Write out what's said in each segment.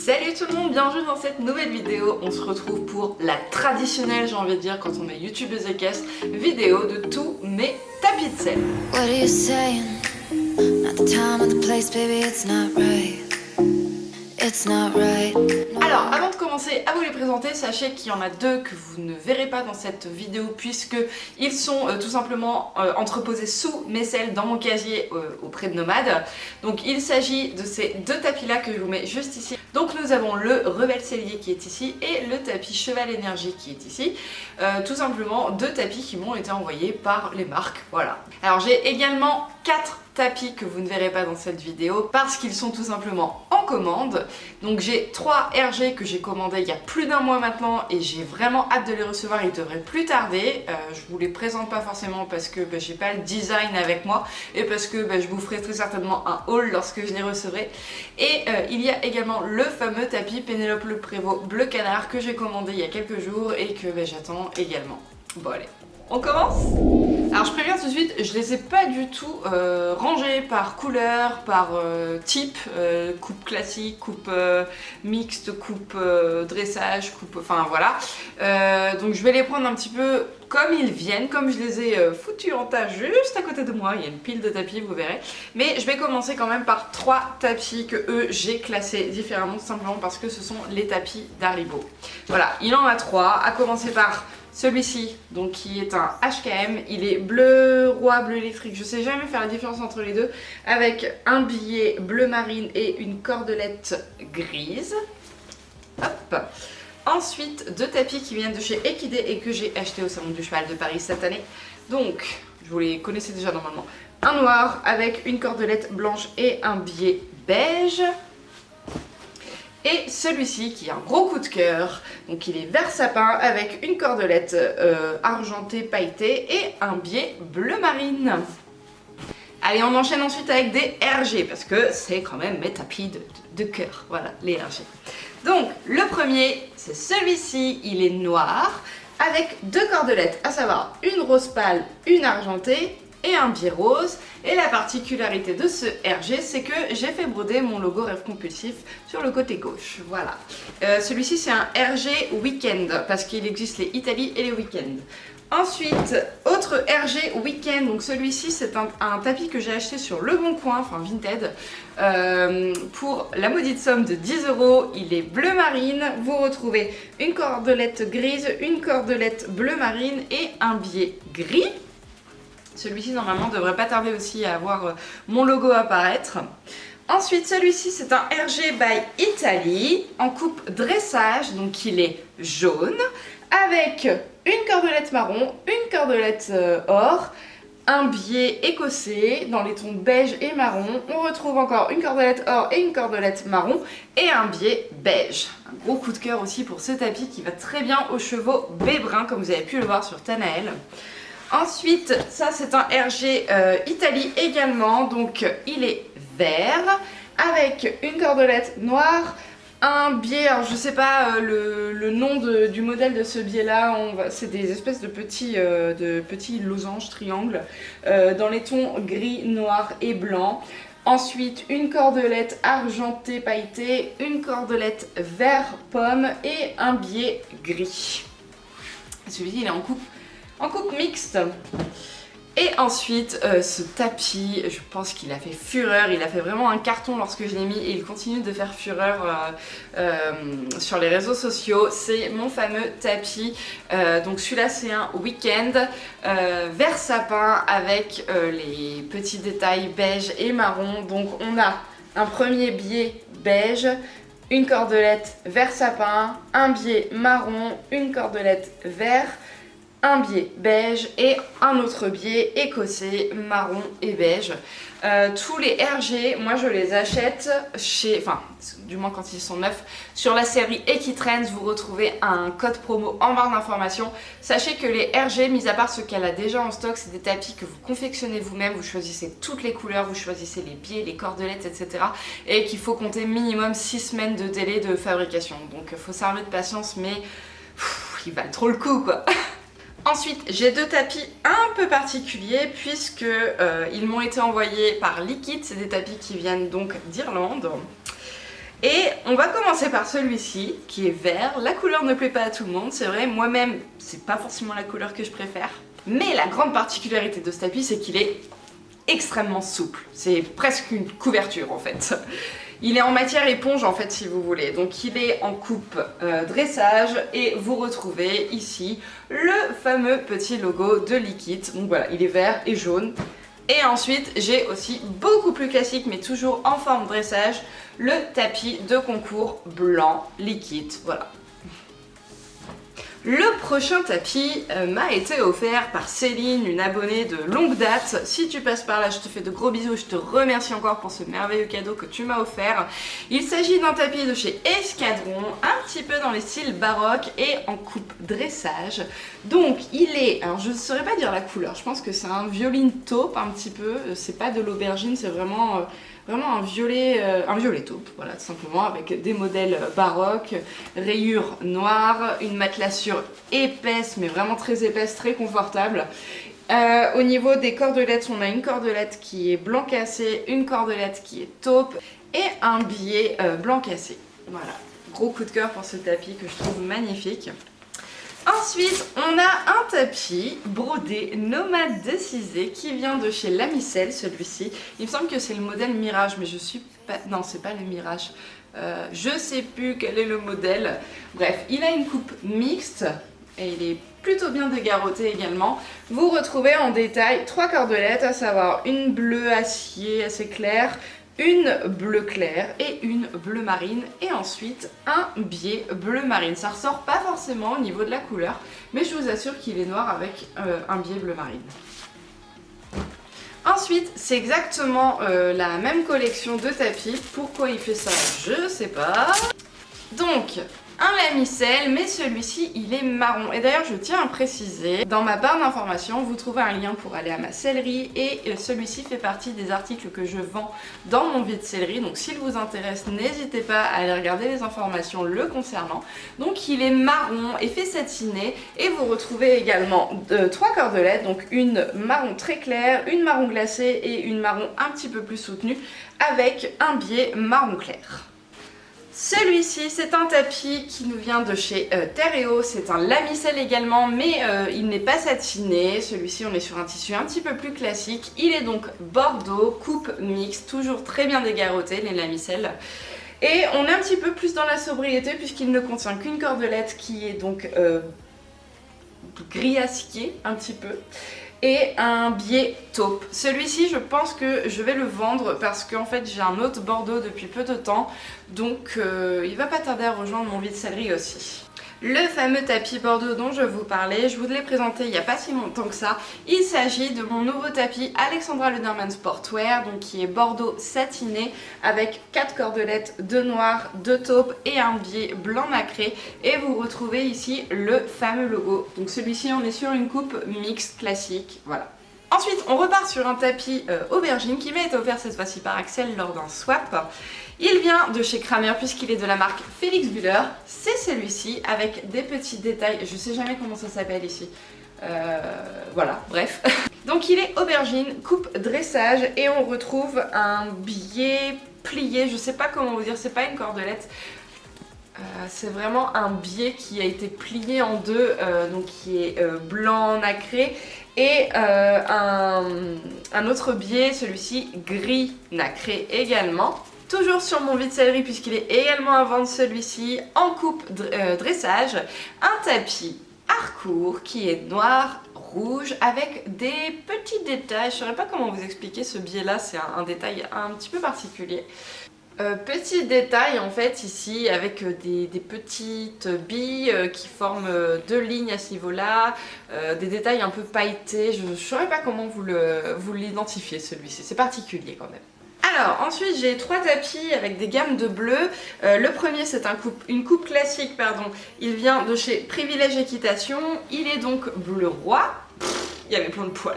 Salut tout le monde, bienvenue dans cette nouvelle vidéo. On se retrouve pour la traditionnelle, j'ai envie de dire, quand on est youtubeuse équestre, vidéo de tous mes tapis de selle. What are you saying? Not the time or the place, baby, it's not right. It's not right. Alors, avant de commencer à vous les présenter, sachez qu'il y en a deux que vous ne verrez pas dans cette vidéo puisque ils sont tout simplement entreposés sous mes selles dans mon casier auprès de Nomade. Donc il s'agit de ces deux tapis là que je vous mets juste ici. Donc nous avons le Rebelle Cellier qui est ici et le tapis Cheval Énergie qui est ici. Tout simplement deux tapis qui m'ont été envoyés par les marques, voilà. Alors j'ai également 4 tapis que vous ne verrez pas dans cette vidéo parce qu'ils sont tout simplement en commande. Donc j'ai 3 RG que j'ai commandés il y a plus d'un mois maintenant et j'ai vraiment hâte de les recevoir, ils devraient plus tarder. Je vous les présente pas forcément parce que j'ai pas le design avec moi et parce que je vous ferai très certainement un haul lorsque je les recevrai. Et il y a également le fameux tapis Pénélope Le Prévost Bleu Canard que j'ai commandé il y a quelques jours et que j'attends également. Bon allez, on commence? Alors je préviens tout de suite, je les ai pas du tout rangés par couleur, par type, coupe classique, coupe mixte, coupe dressage, coupe... enfin voilà. Donc je vais les prendre un petit peu comme ils viennent, comme je les ai foutus en tas juste à côté de moi. Il y a une pile de tapis, vous verrez. Mais je vais commencer quand même par 3 tapis que eux j'ai classés différemment, tout simplement parce que ce sont les tapis d'Haribo. Voilà, il en a 3, à commencer par... celui-ci, donc qui est un HKM, il est bleu roi, bleu électrique, je sais jamais faire la différence entre les deux, avec un billet bleu marine et une cordelette grise. Hop. Ensuite, 2 tapis qui viennent de chez Equidé et que j'ai acheté au Salon du Cheval de Paris cette année. Donc, vous les connaissez déjà normalement. Un noir avec une cordelette blanche et un billet beige. Et celui-ci qui est un gros coup de cœur, donc il est vert sapin avec une cordelette argentée pailletée et un biais bleu marine. Allez, on enchaîne ensuite avec des RG parce que c'est quand même mes tapis de cœur, voilà, les RG. Donc le premier, c'est celui-ci, il est noir avec 2 cordelettes, à savoir une rose pâle, une argentée et un biais rose. Et la particularité de ce RG, c'est que j'ai fait broder mon logo Rêve Compulsif sur le côté gauche, voilà. Celui-ci c'est un RG Weekend, parce qu'il existe les Italie et les Weekends. Ensuite, autre RG Weekend, donc celui-ci c'est un tapis que j'ai acheté sur Le Bon Coin, enfin Vinted, pour la maudite somme de 10 €. Il est bleu marine, vous retrouvez une cordelette grise, une cordelette bleu marine et un biais gris. Celui-ci normalement devrait pas tarder aussi à avoir mon logo apparaître. Ensuite celui-ci c'est un RG by Italy en coupe dressage, donc il est jaune avec une cordelette marron, une cordelette or, un biais écossais dans les tons beige et marron. On retrouve encore une cordelette or et une cordelette marron et un biais beige. Un gros coup de cœur aussi pour ce tapis qui va très bien aux chevaux bébruns comme vous avez pu le voir sur Tanaël. Ensuite, ça c'est un RG Italie également, donc il est vert avec une cordelette noire, un biais, alors je sais pas le nom du modèle de ce biais là, c'est des espèces de petits losanges, triangles, dans les tons gris, noir et blanc. Ensuite, une cordelette argentée pailletée, une cordelette vert pomme et un biais gris. Celui-ci il est en coupe mixte. Et ensuite ce tapis, je pense qu'il a fait fureur, il a fait vraiment un carton lorsque je l'ai mis et il continue de faire fureur sur les réseaux sociaux. C'est mon fameux tapis, donc celui-là c'est un week-end vert sapin avec les petits détails beige et marron. Donc on a un premier biais beige, une cordelette vert sapin, un biais marron, une cordelette vert, un biais beige et un autre biais écossais, marron et beige. Tous les RG, moi je les achète chez, enfin du moins quand ils sont neufs, sur la série Equitrends. Vous retrouvez un code promo en barre d'information. Sachez que les RG, mis à part ce qu'elle a déjà en stock, c'est des tapis que vous confectionnez vous-même. Vous choisissez toutes les couleurs, vous choisissez les biais, les cordelettes, etc. Et qu'il faut compter minimum 6 semaines de délai de fabrication. Donc il faut s'armer de patience, mais ils valent trop le coup quoi. Ensuite, j'ai 2 tapis un peu particuliers puisque ils m'ont été envoyés par Liquid. C'est des tapis qui viennent donc d'Irlande. Et on va commencer par celui-ci qui est vert. La couleur ne plaît pas à tout le monde, c'est vrai, moi-même c'est pas forcément la couleur que je préfère. Mais la grande particularité de ce tapis, c'est qu'il est extrêmement souple. C'est presque une couverture en fait. Il est en matière éponge en fait si vous voulez. Donc il est en coupe dressage et vous retrouvez ici le fameux petit logo de Liquid. Donc voilà, il est vert et jaune. Et ensuite j'ai aussi beaucoup plus classique mais toujours en forme dressage, le tapis de concours blanc Liquid. Voilà. Le prochain tapis m'a été offert par Céline, une abonnée de longue date. Si tu passes par là, je te fais de gros bisous, je te remercie encore pour ce merveilleux cadeau que tu m'as offert. Il s'agit d'un tapis de chez Escadron, un petit peu dans les styles baroque et en coupe dressage. Donc il est, alors je ne saurais pas dire la couleur, je pense que c'est un violine taupe un petit peu, c'est pas de l'aubergine, c'est vraiment un violet taupe, voilà, tout simplement, avec des modèles baroques, rayures noires, une matelassure épaisse, mais vraiment très épaisse, très confortable. Au niveau des cordelettes, on a une cordelette qui est blanc cassé, une cordelette qui est taupe et un billet blanc cassé. Voilà, gros coup de cœur pour ce tapis que je trouve magnifique. Ensuite, on a un tapis brodé nomade de Cizé qui vient de chez Lamicelle, celui-ci. Il me semble que c'est le modèle Mirage, mais je suis pas... Non, c'est pas le Mirage. Je sais plus quel est le modèle. Bref, il a une coupe mixte et il est plutôt bien dégarroté également. Vous retrouvez en détail 3 cordelettes, à savoir une bleue acier assez claire, une bleu clair et une bleu marine et ensuite un biais bleu marine. Ça ressort pas forcément au niveau de la couleur, mais je vous assure qu'il est noir avec un biais bleu marine. Ensuite, c'est exactement la même collection de tapis. Pourquoi il fait ça, je sais pas. Donc, un Lamicelle, mais celui-ci il est marron. Et d'ailleurs je tiens à préciser, dans ma barre d'informations vous trouvez un lien pour aller à ma sellerie et celui-ci fait partie des articles que je vends dans mon vide-sellerie. Donc s'il vous intéresse, n'hésitez pas à aller regarder les informations le concernant. Donc il est marron, effet satiné, et vous retrouvez également 3 cordelettes, donc une marron très claire, une marron glacée et une marron un petit peu plus soutenue avec un biais marron clair. Celui-ci, c'est un tapis qui nous vient de chez Terreo, c'est un Lamicelle également, mais il n'est pas satiné. Celui-ci, on est sur un tissu un petit peu plus classique. Il est donc bordeaux, coupe mixte, toujours très bien dégarroté, les Lamicelles. Et on est un petit peu plus dans la sobriété puisqu'il ne contient qu'une cordelette qui est donc gris acier un petit peu. Et un biais taupe. Celui-ci, je pense que je vais le vendre parce qu'en fait j'ai un autre bordeaux depuis peu de temps, donc il va pas tarder à rejoindre mon vide-sellerie aussi. Le fameux tapis bordeaux dont je vous parlais, je vous l'ai présenté il n'y a pas si longtemps que ça. Il s'agit de mon nouveau tapis Alexandra Lederman Sportwear, donc qui est bordeaux satiné avec 4 cordelettes de noir, de taupe et un biais blanc nacré. Et vous retrouvez ici le fameux logo. Donc celui-ci, on est sur une coupe mixte classique, voilà. Ensuite, on repart sur un tapis aubergine qui m'a été offert cette fois-ci par Axel lors d'un swap. Il vient de chez Kramer puisqu'il est de la marque Felix Buller. C'est celui-ci avec des petits détails. Je sais jamais comment ça s'appelle ici. Voilà, bref. Donc il est aubergine, coupe dressage et on retrouve un biais plié. Je sais pas comment vous dire, c'est pas une cordelette. C'est vraiment un biais qui a été plié en deux, donc qui est blanc nacré. Et un autre biais, celui-ci gris nacré également. Toujours sur mon vide-sellerie puisqu'il est également à vendre celui-ci en coupe dressage. Un tapis Harcourt qui est noir, rouge avec des petits détails. Je ne saurais pas comment vous expliquer ce biais là, c'est un détail un petit peu particulier. Petit détail en fait ici avec des petites billes qui forment 2 lignes à ce niveau là, des détails un peu pailletés, je ne saurais pas comment vous l'identifiez celui-ci, c'est particulier quand même. Alors ensuite j'ai 3 tapis avec des gammes de bleu. Le premier c'est une coupe classique, pardon. Il vient de chez Privilège Équitation, il est donc bleu roi, il y avait plein de poils.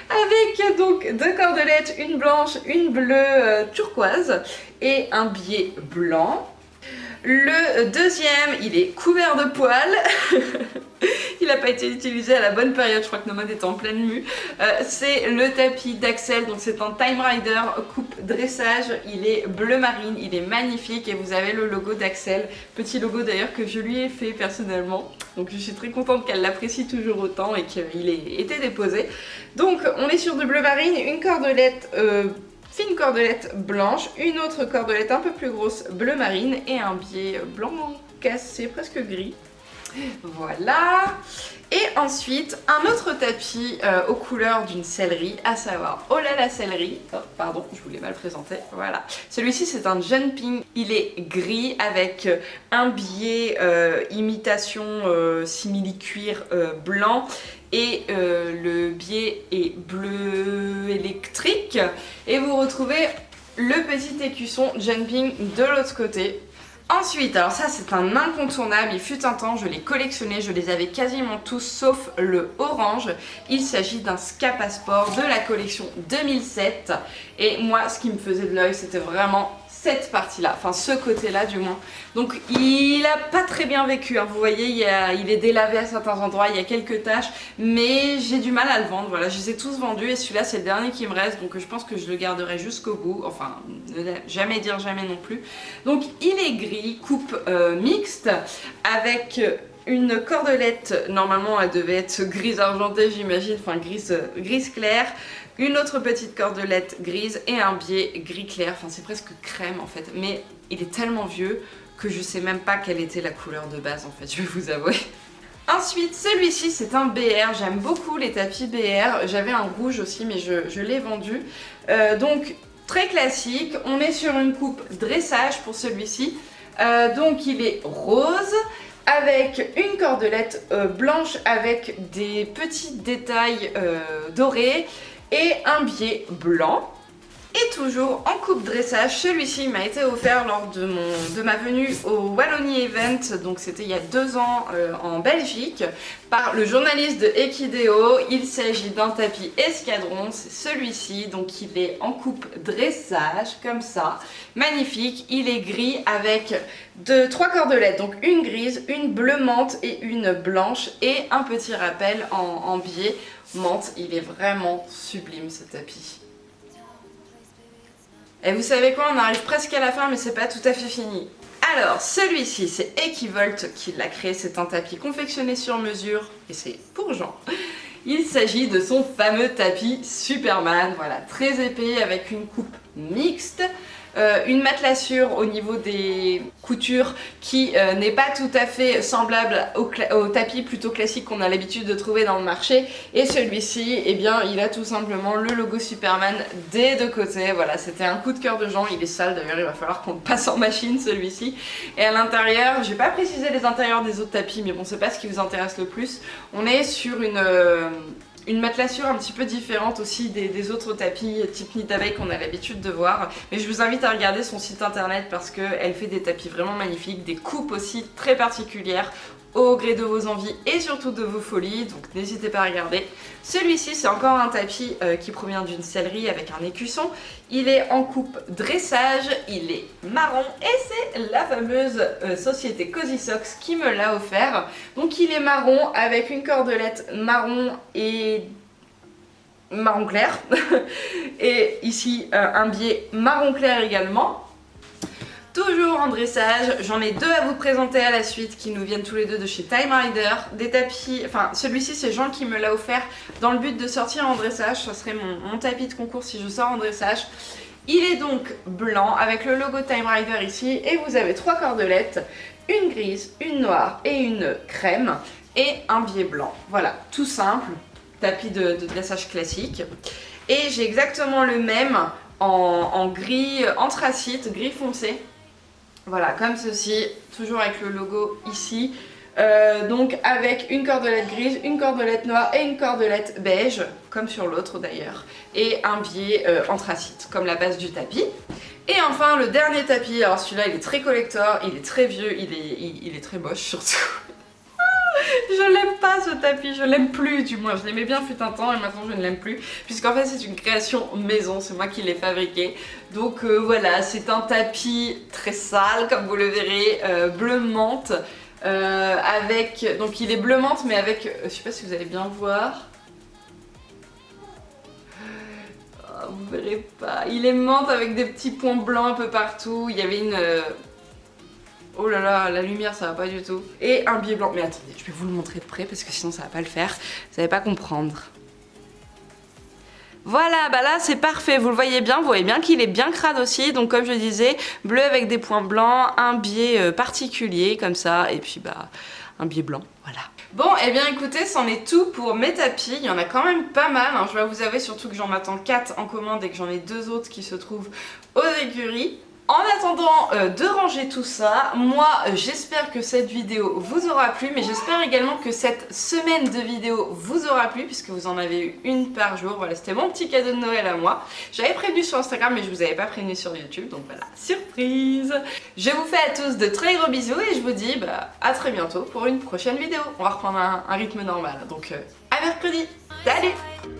Avec donc 2 cordelettes, une blanche, une bleue turquoise et un biais blanc. Le deuxième, il est couvert de poils. Il n'a pas été utilisé à la bonne période, je crois que Nomade est en pleine mue. C'est le tapis d'Axel, donc c'est un Time Rider coupe dressage. Il est bleu marine, il est magnifique et vous avez le logo d'Axel. Petit logo d'ailleurs que je lui ai fait personnellement. Donc je suis très contente qu'elle l'apprécie toujours autant et qu'il ait été déposé. Donc on est sur du bleu marine, une cordelette... fine cordelette blanche, une autre cordelette un peu plus grosse bleu marine et un biais blanc cassé, presque gris. Voilà. Et ensuite un autre tapis aux couleurs d'une céleri, à savoir Oh là la céleri. Oh, pardon, je voulais mal présenter. Voilà. Celui-ci c'est un jumping. Il est gris avec un biais imitation simili-cuir blanc. Et le biais est bleu électrique. Et vous retrouvez le petit écusson jumping de l'autre côté. Ensuite, alors ça c'est un incontournable, il fut un temps, je l'ai collectionné, je les avais quasiment tous sauf le orange. Il s'agit d'un Ska Passport de la collection 2007. Et moi ce qui me faisait de l'œil c'était vraiment cette partie-là, enfin ce côté-là du moins. Donc il a pas très bien vécu, hein. Vous voyez il est délavé à certains endroits, il y a quelques taches, mais j'ai du mal à le vendre, voilà, je les ai tous vendus et celui-là c'est le dernier qui me reste, donc je pense que je le garderai jusqu'au bout, enfin ne jamais dire jamais non plus. Donc il est gris, coupe mixte, avec une cordelette, normalement elle devait être grise argentée j'imagine, enfin grise claire. Une autre petite cordelette grise et un biais gris clair, enfin c'est presque crème en fait, mais il est tellement vieux que je sais même pas quelle était la couleur de base en fait, je vais vous avouer. Ensuite, celui-ci c'est un BR, j'aime beaucoup les tapis BR, j'avais un rouge aussi mais je l'ai vendu. Donc très classique, on est sur une coupe dressage pour celui-ci, donc il est rose. Avec une cordelette blanche avec des petits détails dorés et un biais blanc. Et toujours en coupe dressage, celui-ci m'a été offert lors de ma venue au Wallonie Event, donc c'était il y a 2 ans en Belgique, par le journaliste de Equideo. Il s'agit d'un tapis escadron, c'est celui-ci, donc il est en coupe dressage, comme ça, magnifique. Il est gris avec 3 cordelettes, donc une grise, une bleu menthe et une blanche, et un petit rappel en biais menthe. Il est vraiment sublime ce tapis. Et vous savez quoi, on arrive presque à la fin mais c'est pas tout à fait fini. Alors celui-ci c'est Equivolt qui l'a créé, c'est un tapis confectionné sur mesure et c'est pour Jean. Il s'agit de son fameux tapis Superman, voilà, très épais avec une coupe mixte. Une matelassure au niveau des coutures qui n'est pas tout à fait semblable au tapis plutôt classique qu'on a l'habitude de trouver dans le marché, et celui-ci, eh bien, il a tout simplement le logo Superman des 2 côtés. Voilà, c'était un coup de cœur de Jean, il est sale d'ailleurs, il va falloir qu'on le passe en machine celui-ci. Et à l'intérieur, je vais pas préciser les intérieurs des autres tapis, mais bon, c'est pas ce qui vous intéresse le plus. On est sur une matelassure un petit peu différente aussi des autres tapis type nid d'abeille qu'on a l'habitude de voir. Mais je vous invite à regarder son site internet parce qu'elle fait des tapis vraiment magnifiques, des coupes aussi très particulières au gré de vos envies et surtout de vos folies, donc n'hésitez pas à regarder. Celui-ci c'est encore un tapis qui provient d'une sellerie avec un écusson. Il est en coupe dressage, il est marron et c'est la fameuse société Cozy Socks qui me l'a offert. Donc il est marron avec une cordelette marron et marron clair et ici un biais marron clair également. Toujours en dressage, j'en ai 2 à vous présenter à la suite qui nous viennent tous les 2 de chez Time Rider. Des tapis, enfin celui-ci c'est Jean qui me l'a offert dans le but de sortir en dressage, ça serait mon tapis de concours si je sors en dressage. Il est donc blanc avec le logo Time Rider ici et vous avez 3 cordelettes, une grise, une noire et une crème et un biais blanc. Voilà, tout simple, tapis de dressage classique. Et j'ai exactement le même en gris anthracite, gris foncé. Voilà, comme ceci, toujours avec le logo ici. Donc avec une cordelette grise, une cordelette noire et une cordelette beige, comme sur l'autre d'ailleurs. Et un biais anthracite, comme la base du tapis. Et enfin le dernier tapis, alors celui-là il est très collector, il est très vieux, il est très moche surtout. Je l'aime pas ce tapis, je l'aime plus du moins. Je l'aimais bien fut un temps et maintenant je ne l'aime plus. Puisqu'en fait c'est une création maison, c'est moi qui l'ai fabriqué. Donc voilà, c'est un tapis très sale comme vous le verrez, bleu menthe. Donc il est bleu menthe mais avec, je sais pas si vous allez bien voir. Oh, vous verrez pas. Il est menthe avec des petits points blancs un peu partout. Il y avait une... Oh là là, la lumière ça va pas du tout. Et un biais blanc. Mais attendez, je vais vous le montrer de près parce que sinon ça va pas le faire. Vous allez pas comprendre. Voilà, bah là c'est parfait, vous le voyez bien qu'il est bien crade aussi. Donc comme je disais, bleu avec des points blancs, un biais particulier comme ça. Et puis bah, un biais blanc, voilà. Bon, et bien écoutez, c'en est tout pour mes tapis. Il y en a quand même pas mal, hein. Je dois vous avouer surtout que j'en attends 4 en commande et que j'en ai 2 autres qui se trouvent aux écuries. En attendant de ranger tout ça, moi j'espère que cette vidéo vous aura plu, mais j'espère également que cette semaine de vidéos vous aura plu, puisque vous en avez eu une par jour. Voilà, c'était mon petit cadeau de Noël à moi. J'avais prévenu sur Instagram, mais je vous avais pas prévenu sur YouTube, donc voilà, surprise. Je vous fais à tous de très gros bisous et je vous dis à très bientôt pour une prochaine vidéo. On va reprendre un rythme normal, donc à mercredi. Salut!